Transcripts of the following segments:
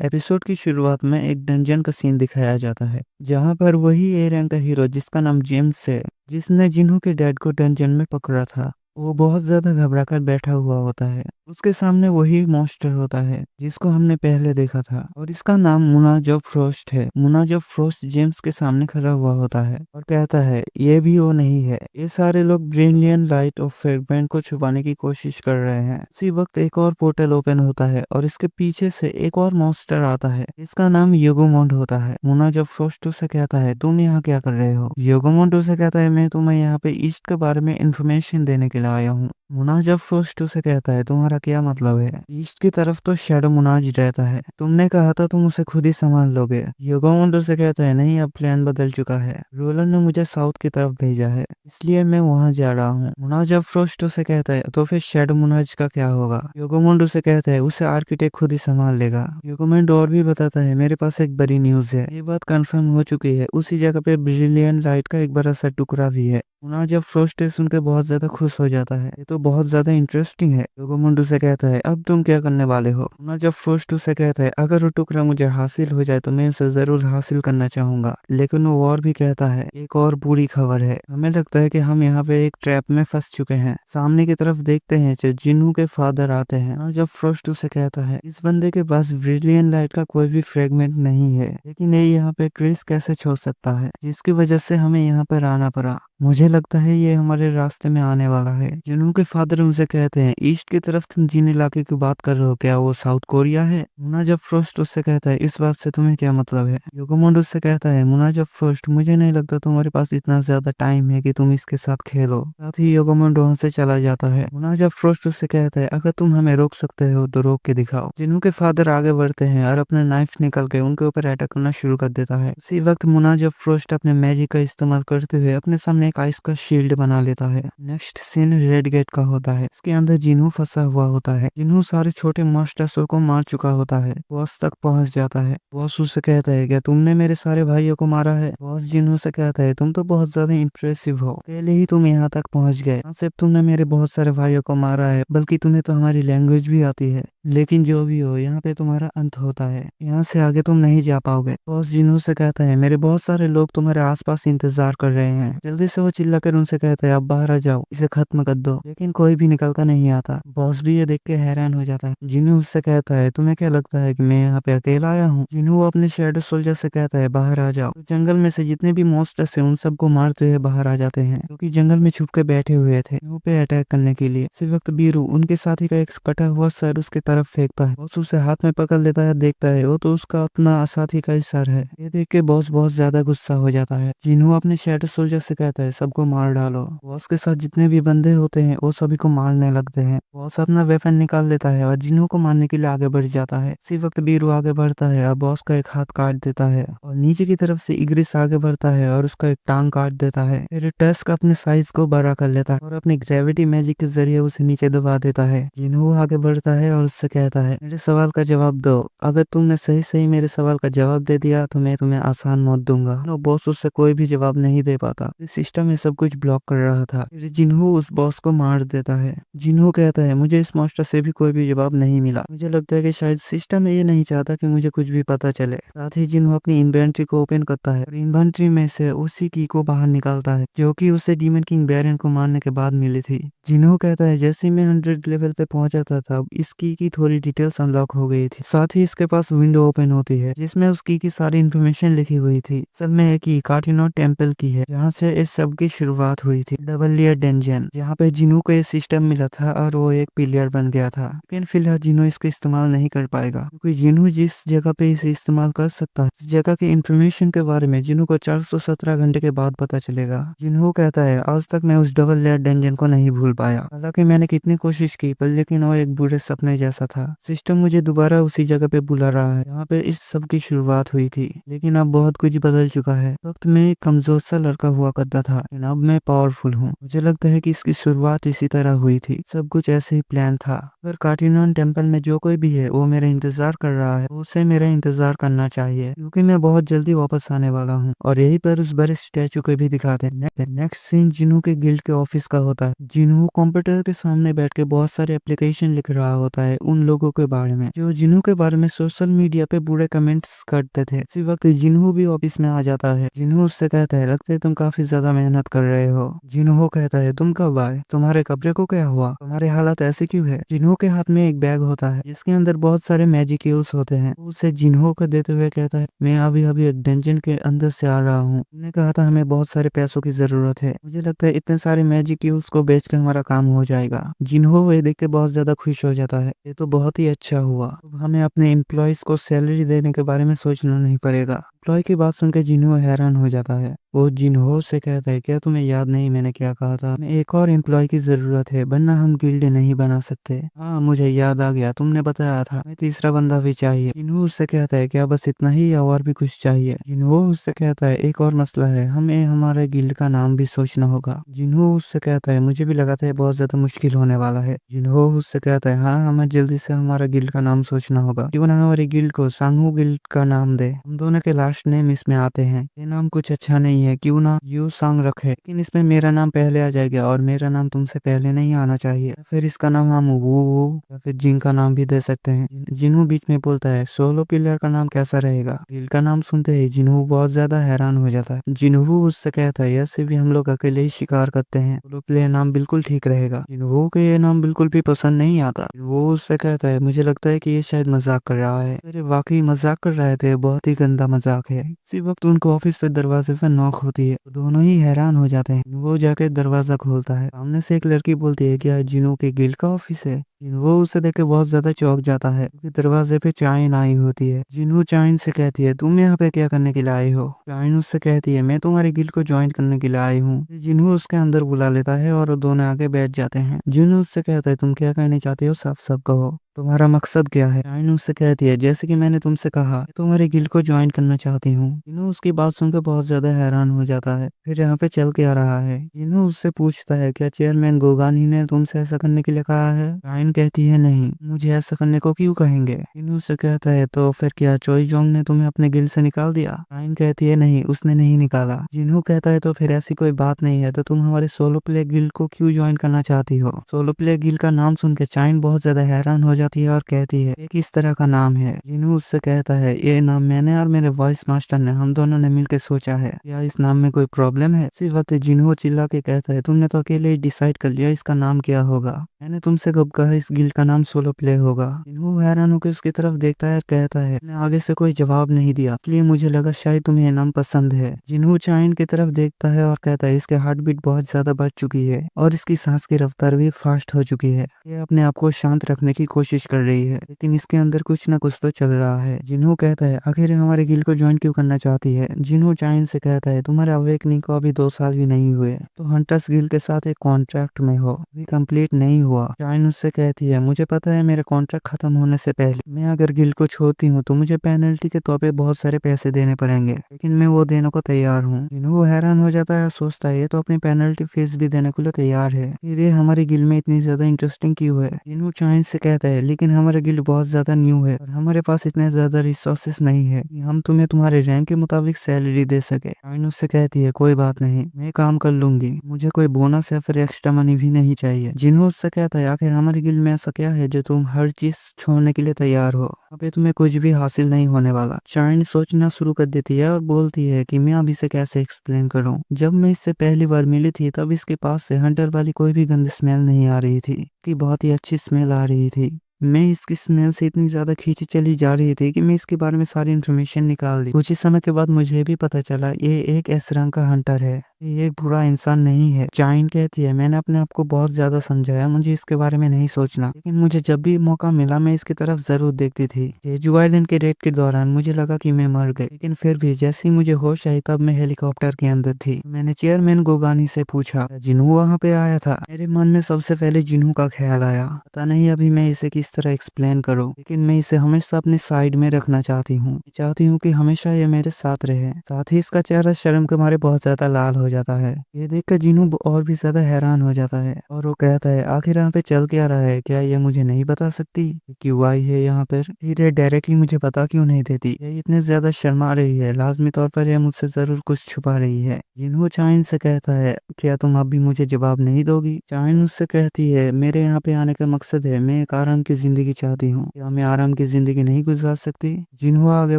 Episode की शुरुआत में एक डंजन का सीन दिखाया जाता है जहां पर वही ए रैंक का हीरो जिसका नाम जेम्स है, जिसने जिन्हों के डैड को डंजन में पकड़ा था, वो बहुत ज्यादा घबरा कर बैठा हुआ होता है। उसके सामने वही मॉन्स्टर होता है जिसको हमने पहले देखा था और इसका नाम मुनाजो फ्रोस्ट है। मुनाजो फ्रोस्ट जेम्स के सामने खड़ा हुआ होता है और कहता है ये भी वो नहीं है। ये सारे लोग ब्रिलियंट लाइट और फ्रेगमेंट को छुपाने की कोशिश कर रहे हैं। उसी वक्त एक और पोर्टल ओपन होता है और इसके पीछे से एक और मॉन्स्टर आता है। इसका नाम योगोमोंड होता है। मुनाजो फ्रोस्ट से कहता है तुम यहाँ क्या कर रहे हो। योगोमोंड से कहता है मैं तुम्हें यहाँ पे ईस्ट के बारे में इंफॉर्मेशन देने के लिए आया हूँ। मुनाज फ्रोस्ट से कहता है तुम्हारा क्या मतलब है। ईस्ट की तरफ तो शैडो मुनाज रहता है, तुमने कहा था तुम उसे खुद ही संभाल लोगे। योगोमोंड से कहता है नहीं, अब प्लान बदल चुका है। रोलर ने मुझे साउथ की तरफ भेजा है, इसलिए मैं वहाँ जा रहा हूँ। मुनाज फ्रोस्ट से कहता है तो फिर शैडो मुनाज का क्या होगा। योगोमोंड से कहता है उसे आर्किटेक्ट खुद ही संभाल लेगा। योगोमोंड और भी बताता है मेरे पास एक बड़ी न्यूज है। ये बात कंफर्म हो चुकी है, उसी जगह पे ब्रिलियंट लाइट का एक बड़ा सा टुकड़ा भी है। मुनाज फ्रोस्ट सुनकर बहुत ज्यादा खुश हो जाता है, ये तो बहुत ज्यादा इंटरेस्टिंग है। योगोमोंड से कहता है अब तुम क्या करने वाले हो। मुनाज फ्रोस्ट से कहता है अगर वो टुकड़ा मुझे हासिल हो जाए तो मैं उसे जरूर हासिल करना चाहूंगा। लेकिन वो और भी कहता है एक और बुरी खबर है, हमें लगता है कि हम यहाँ पे एक ट्रैप में फंस चुके हैं। सामने की तरफ देखते हैं जो जिन्नू के फादर आते हैं। जब फ्रोस्ट से कहता है इस बंदे के पास ब्रिलियंट लाइट का कोई भी फ्रेगमेंट नहीं है, लेकिन ये यहाँ पे क्रिस कैसे छोड़ सकता है, जिसकी वजह से हमें यहाँ पर आना पड़ा। मुझे लगता है ये हमारे रास्ते में आने वाला है। जिन्हों के फादर उनसे कहते हैं ईस्ट की तरफ तुम जिन इलाके की बात कर रहे हो, क्या वो साउथ कोरिया है। मुनाज फ्रोस्ट उससे कहता है इस बात से तुम्हें क्या मतलब है। योगोमोंड उससे कहता है मुनाज फ्रोस्ट मुझे नहीं लगता तुम्हारे पास इतना ज्यादा टाइम है कि तुम इसके साथ खेलो। साथ ही योगोमोंड वहां से चला जाता है। मुनाज फ्रोस्ट उससे कहता है अगर तुम हमें रोक सकते हो तो रोक के दिखाओ। जिन्हों के फादर आगे बढ़ते हैं और अपना नाइफ निकल के उनके ऊपर अटैक करना शुरू कर देता है। उसी वक्त मुनाज फ्रोस्ट अपने मैजिक का इस्तेमाल करते हुए अपने सामने एक आइस का शील्ड बना लेता है। नेक्स्ट सीन रेड गेट का होता है। इसके अंदर जिन्हू फंसा हुआ होता है। जिन्हू सारे छोटे मॉन्स्टर्स को मार चुका होता है। बॉस तक पहुंच जाता है। बॉस उससे कहता है क्या तुमने मेरे सारे भाइयों को मारा है। बॉस जिन्हू से कहता है तुम तो बहुत ज्यादा इंप्रेसिव हो, पहले ही तुम यहाँ तक पहुंच गए। ना सिर्फ तुमने मेरे बहुत सारे भाइयों को मारा है बल्कि तुम्हें तो हमारी लैंग्वेज भी आती है। लेकिन जो भी हो यहाँ पे तुम्हारा अंत होता है, यहाँ से आगे तुम नहीं जा पाओगे। बॉस जिन्हू से कहता है मेरे बहुत सारे लोग तुम्हारे आसपास इंतजार कर रहे हैं। जल्दी से वो चिल्लाकर उनसे कहता है अब बाहर आ जाओ, इसे खत्म कर दो। लेकिन कोई भी निकल कर नहीं आता। बॉस भी ये देख के हैरान हो जाता है। जिन्हू उससे कहता है तुम्हें क्या लगता है कि मैं यहाँ पे अकेला आया हूँ। जिन्हू अपने शैडो सोल्जर से कहता है बाहर आ जाओ। तो जंगल में से जितने भी मॉन्स्टर्स हैं उन सबको मारते हुए बाहर आ जाते हैं, क्योंकि जंगल में छुप के बैठे हुए थे जिन्हू पे अटैक करने के लिए। इसी वक्त बीरू उनके साथी का एक कटा हुआ सर उसके तरफ फेंकता है। बॉस उसे हाथ में पकड़ लेता है, देखता है वो तो उसका अपना साथी का ही सर है। ये देख के बॉस बहुत ज्यादा गुस्सा हो जाता है। जिन्हू अपने शैडो सोल्जर से कहता है सबको मार डालो। बॉस के साथ जितने भी बंदे होते हैं वो सभी को मारने लगते हैं। बॉस अपना वेपन निकाल लेता है और जिन्हू को मारने के लिए आगे बढ़ जाता है। इसी वक्त बीरू आगे बढ़ता है और बॉस का एक हाथ काट देता है और नीचे की तरफ से इग्रिस आगे बढ़ता है और उसका एक टांग काट देता है। फिर टस्क अपने साइज को बड़ा कर लेता है और अपनी ग्रेविटी मैजिक के जरिए उसे नीचे दबा देता है। जिन्हू आगे बढ़ता है और उससे कहता है मेरे सवाल का जवाब दो, अगर तुमने सही सही मेरे सवाल का जवाब दे दिया तो मैं तुम्हें आसान मौत दूंगा। बॉस उससे कोई भी जवाब नहीं दे पाता। सिस्टम में सब कुछ ब्लॉक कर रहा था। फिर जिन्हू उस बॉस को मार देता है। जिन्हू कहता है मुझे इस मॉन्स्टर से भी कोई भी जवाब नहीं मिला। मुझे लगता है कि शायद सिस्टम ये नहीं चाहता कि मुझे कुछ भी पता चले। साथ ही जिन्हू अपनी इन्वेंट्री को ओपन करता है और इन्वेंट्री में से उसी की को बाहर निकालता है जो कि उसे डीमन किंग बैरन को मारने के बाद मिली थी। जिन्हू कहता है जैसे मैं 100 लेवल पे पहुंचा था इस की थोड़ी डिटेल्स अनलॉक हो गई थी। साथ ही इसके पास विंडो ओपन होती है जिसमें उस की सारी इन्फॉर्मेशन लिखी हुई थी। सब में एक ही कार्टिनो टेम्पल की है जहाँ से इस सब की शुरुआत हुई थी। डबल लेयर डंजन जहाँ पे जिन्हू को ये सिस्टम मिला था और वो एक पिलियर बन गया था। लेकिन फिलहाल जिन्हू इसका इस्तेमाल नहीं कर पाएगा, क्योंकि जिन्हू जिस जगह पे इसे इस्तेमाल कर सकता है, इस जगह की इन्फॉर्मेशन के बारे में जिन्हू को 417 घंटे के बाद पता चलेगा। जिन्हू कहता है आज तक मैं उस डबल लेयर डंजन को नहीं भूल पाया, हालांकि मैंने कितनी कोशिश की पर लेकिन वो एक बुरे सपने जैसा था। सिस्टम मुझे दोबारा उसी जगह पे बुला रहा है जहाँ पे इस सब की शुरुआत हुई थी। लेकिन अब बहुत कुछ बदल चुका है। वक्त में एक कमजोर सा लड़का हुआ करता था, लेकिन अब मैं पावरफुल हूँ। मुझे लगता है कि इसकी शुरुआत इसी तरह हुई थी। सब कुछ ऐसे ही प्लान था। अगर कार्टिनोन टेम्पल में जो कोई भी है वो मेरा इंतजार कर रहा है, तो उसे मेरा इंतजार करना चाहिए, क्योंकि मैं बहुत जल्दी वापस आने वाला हूँ। और यही पर उस बड़े स्टैचू को भी दिखाते हैं। नेक्स्ट सीन जिन्हू के गिल्ड के ऑफिस का होता है। जिन्हू कंप्यूटर के सामने बैठ के बहुत सारे एप्लीकेशन लिख रहा होता है उन लोगों के बारे में जो जिन्हू के बारे में सोशल मीडिया पे बुरे कमेंट्स करते थे। इसी वक्त जिन्हू भी ऑफिस में आ जाता है। जिन्हू उससे कहता है, लगता है तुम काफी ज्यादा मेहनत कर रहे हो। जिन्हू कहता है, तुम कब आए? तुम्हारे कपड़े को क्या हुआ? तुम्हारे हालात ऐसे क्यों है? जिन्हू के हाथ में एक बैग होता है जिसके अंदर बहुत सारे मैजिक यूज होते हैं। उसे जिन्हू को देते हुए कहता है, मैं अभी अभी एक डंजन के अंदर से आ रहा हूँ। तुमने कहा था हमें बहुत सारे पैसों की जरूरत है। मुझे लगता है इतने सारे मैजिक यूज को बेच कर हमारा काम हो जाएगा। जिन्हू ये देख के बहुत ज्यादा खुश हो जाता है। ये तो बहुत ही अच्छा हुआ। अब हमें अपने एम्प्लॉयज को सैलरी देने के बारे में सोचना नहीं पड़ेगा। एम्प्लॉय की बात सुनकर जिन्हू हैरान हो जाता है। वो जिन्हो से कहता है, क्या तुम्हें याद नहीं मैंने क्या कहा था? हमें एक और एम्प्लॉय की जरूरत है, वरना हम गिल्ड नहीं बना सकते। हाँ मुझे याद आ गया, तुमने बताया था। हमें तीसरा बंदा भी चाहिए। जिन्हो उससे कहता है, क्या बस इतना ही या और भी कुछ चाहिए? जिन्हो उससे कहता है, एक और मसला है, हमें हमारे गिल्ड का नाम भी सोचना होगा। जिन्हो उससे कहता है, मुझे भी लगा था बहुत ज्यादा मुश्किल होने वाला है। जिन्हो उससे कहता है, हाँ हमें जल्दी से हमारा गिल्ड का नाम सोचना होगा। क्यों ना हमारे गिल्ड को सांगू गिल्ड का नाम दे। हम दोनों के लास्ट नेम इसमें आते हैं। ये नाम कुछ अच्छा नहीं है, क्यों ना यू सांग रखे, लेकिन इसमें मेरा नाम पहले आ जाएगा और मेरा नाम तुमसे पहले नहीं आना चाहिए। फिर इसका नाम हम वो या फिर जिन का नाम भी दे सकते हैं। जिन्हू बीच में बोलता है, सोलो प्लेयर का नाम कैसा रहेगा? गिल्ड का नाम सुनते ही जिन्हू बहुत ज्यादा हैरान हो जाता है। जिन्हू उससे कहता है, ऐसे भी हम लोग अकेले ही शिकार करते हैं, सोलो प्लेयर नाम बिल्कुल ठीक रहेगा। जिन्हू को ये नाम बिल्कुल भी पसंद नहीं आता। वो उससे कहता है, मुझे लगता है कि ये शायद मजाक कर रहा है। अरे वाकई मजाक कर रहे थे, बहुत ही गंदा मजाक है। इसी वक्त उनको ऑफिस पे दरवाजे पे नॉक होती है। तो दोनों ही हैरान हो जाते हैं। वो जाके दरवाजा खोलता है। सामने से एक लड़की बोलती है, क्या जिन्हों के गिल्ड का ऑफिस है? वो उसे देख के बहुत ज्यादा चौंक जाता है, क्योंकि दरवाजे पे चाइन आई होती है। जिन्हों चाइन से कहती है, तुम यहाँ पे क्या करने के लिए आए हो? चाइन उससे कहती है, मैं तुम्हारे गिल्ड को ज्वाइन करने के लिए आई हूँ। जिन्हों उसके अंदर बुला लेता है और दोनों आगे बैठ जाते हैं। जिन्हों उससे कहता है, तुम क्या कहना चाहते हो, साफ साफ कहो, तुम्हारा मकसद क्या है? चाइन उससे कहती है, जैसे कि मैंने तुमसे कहा, मैं तुम्हारे गिल्ड को ज्वाइन करना चाहती हूँ। जिन्हों उसकी बात सुनकर बहुत ज्यादा हैरान हो जाता है। फिर यहाँ पे चल के आ रहा है। जिन्हों उससे पूछता है, क्या चेयरमैन गोगानी ने तुमसे ऐसा करने के लिए कहा है? चाइन कहती है, नहीं, मुझे ऐसा करने को क्यों कहेंगे? जिन्हों उससे कहता है, तो फिर क्या चोई जोंग ने तुम्हें अपने गिल्ड से निकाल दिया? चाइन कहती है, नहीं, उसने नहीं निकाला। जिन्हों कहता है, तो फिर ऐसी कोई बात नहीं है, तो तुम हमारे सोलो प्ले गिल्ड को क्यों ज्वाइन करना चाहती हो? सोलो प्ले गिल्ड का नाम सुन के चाइन बहुत ज्यादा हैरान हो जाती है और कहती है, ये किस तरह का नाम है? जिन्हों उससे कहता है, ये नाम मैंने और मेरे वॉइस मास्टर ने, हम दोनों ने मिलकर सोचा है। क्या इस नाम में कोई प्रॉब्लम है? इसी वक्त जिन्हों चिल्ला के कहता है, तुमने तो अकेले ही डिसाइड कर लिया इसका नाम क्या होगा। मैंने तुमसे कब कहा इस गिल्ड का नाम सोलो प्ले होगा? जिन्हों हैरान होकर उसकी तरफ देखता है और कहता है, मैंने आगे से कोई जवाब नहीं दिया, इसलिए मुझे लगा शायद तुम्हें ये नाम पसंद है। जिन्हों चाइन की तरफ देखता है और कहता है, इसके हार्ट बीट बहुत ज्यादा बढ़ चुकी है और इसकी सांस की रफ्तार भी फास्ट हो चुकी है। ये अपने आप को शांत रखने की कोशिश कर रही है, लेकिन इसके अंदर कुछ न कुछ तो चल रहा है। जिन्हों कहता है, आखिर हमारे गिल्ड को ज्वाइन क्यों करना चाहती है? जिन्हों चाइन से कहता है, तुम्हारे अवेकनिंग को अभी 2 साल भी नहीं हुए, तो हंटर्स गिल्ड के साथ एक कॉन्ट्रैक्ट में हो, अभी कंप्लीट नहीं हुआ। चाइन उससे कहती है, मुझे पता है मेरे कॉन्ट्रैक्ट खत्म होने से पहले मैं अगर गिल्ड को छोड़ती हूँ तो मुझे पेनल्टी के तौर पे बहुत सारे पैसे देने पड़ेंगे, लेकिन मैं वो देने को तैयार हूँ। जिन्हों हैरान हो जाता है, सोचता है ये तो अपनी पेनल्टी फीस भी देने के लिए तैयार है, फिर ये हमारी गिल्ड में इतनी ज्यादा इंटरेस्टिंग क्यों है? जिन्हों चाइन से कहता है, लेकिन हमारे गिल्ड बहुत ज्यादा न्यू है और हमारे पास इतने ज्यादा रिसोर्सेस नहीं है कि हम तुम्हें तुम्हारे रैंक के मुताबिक सैलरी दे सके। चाइन उससे कहती है, कोई बात नहीं, मैं काम कर लूंगी, मुझे कोई बोनस या फिर एक्स्ट्रा मनी भी नहीं चाहिए। जिन्हों उससे कहता है, आखिर हमारी गिल्ड में ऐसा क्या है जो तुम हर चीज छोड़ने के लिए तैयार हो? अभी तुम्हें कुछ भी हासिल नहीं होने वाला। चाइन सोचना शुरू कर देती है और बोलती है कि मैं अभी से कैसे एक्सप्लेन करूं। जब मैं इससे पहली बार मिली थी तब इसके पास से हंटर वाली कोई भी गंदी स्मेल नहीं आ रही थी, कि बहुत ही अच्छी स्मेल आ रही थी। मैं इसकी स्मेल से इतनी ज्यादा खींची चली जा रही थी कि मैं इसके बारे में सारी इन्फॉर्मेशन निकाल दी। कुछ ही समय के बाद मुझे भी पता चला ये एक एस रंग का हंटर है, ये एक बुरा इंसान नहीं है। चाइन कहती है, मैंने अपने आप को बहुत ज्यादा समझाया, मुझे इसके बारे में नहीं सोचना, लेकिन मुझे जब भी मौका मिला मैं इसकी तरफ जरूर देखती थी। जेजू आइलैंड के रेड के दौरान मुझे लगा कि मैं मर गई, लेकिन फिर भी जैसे ही मुझे होश आई तब मैं हेलीकॉप्टर के अंदर थी। मैंने चेयरमैन गोगानी से पूछा, जिन्हू वहाँ पे आया था? मेरे मन में सबसे पहले जिन्हू का ख्याल आया। पता नहीं अभी मैं इसे किस तरह एक्सप्लेन करूँ, लेकिन मैं इसे हमेशा अपनी साइड में रखना चाहती हूँ कि हमेशा ये मेरे साथ रहे। साथ ही इसका चेहरा शर्म के मारे बहुत ज्यादा लाल हो जाता है। ये देखकर जिन्हू और भी ज्यादा हैरान हो जाता है और वो कहता है आखिर यहाँ पे चल क्या रहा है, क्या ये मुझे नहीं बता सकती क्यों आई है यहाँ पर? फिर ये डायरेक्टली मुझे बता क्यों नहीं देती? ये इतने ज्यादा शर्मा रही है, लाजमी तौर पर यह मुझसे जरूर कुछ छुपा रही है। जिन्हू चाइन से कहता है क्या तुम अब भी मुझे जवाब नहीं दोगी? चाइन उससे कहती है मेरे यहाँ पे आने का मकसद है, मैं एक आराम की जिंदगी चाहती हूँ, क्या मैं आराम की जिंदगी नहीं गुजार सकती? जिन्हू आगे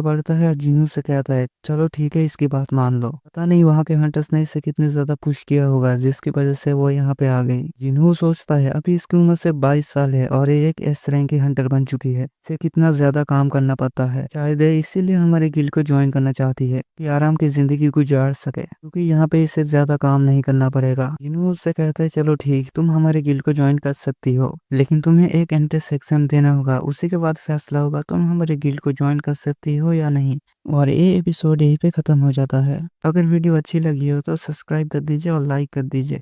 बढ़ता है और जिन्हू से कहता है चलो ठीक है, इसकी बात मान लो। पता नहीं वहाँ के हंटर्स ने इसे कितने ज्यादा पुश किया होगा जिसकी वजह से वो यहाँ पे आ गई। जिन्हू सोचता है अभी इसकी उम्र से 22 साल है और ये एक एस रैंक की हंटर बन चुकी है, इसे कितना ज्यादा काम करना पड़ता है। शायद ये इसीलिए हमारे गिल्ड को ज्वाइन करना चाहती है कि आराम की जिंदगी गुजार सके, क्योंकि यहाँ पे इसे ज्यादा काम नहीं करना पड़ेगा। जिन्हू उससे कहता है चलो ठीक, तुम हमारे गिल्ड को ज्वाइन कर सकती हो, लेकिन तुम्हें एक एंट्रेंस एग्जाम देना होगा, उसी के बाद फैसला होगा तुम हमारे गिल्ड को ज्वाइन कर सकती हो या नहीं। और ये एपिसोड यहीं पे खत्म हो जाता है। अगर वीडियो अच्छी लगी हो तो सब्सक्राइब कर दीजिए और लाइक कर दीजिए।